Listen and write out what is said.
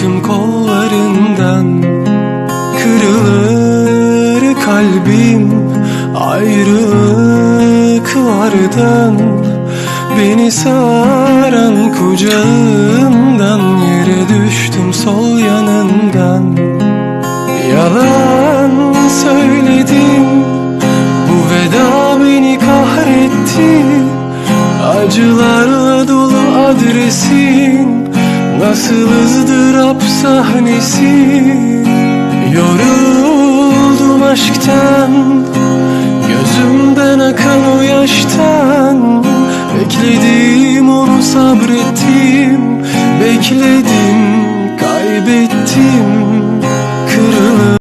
düştüm kollarından. Kırılır kalbim ayrılıklardan, beni saran kucağından, yere düştüm sol yanından. Yalan söyledim, bu veda beni kahretti. Acılarla dolu adresin, nasıl ızdırap sahnesi. Yoruldum aşktan, gözümden akan o yaştan. Bekledim onu, sabrettim, bekledim, kaybettim.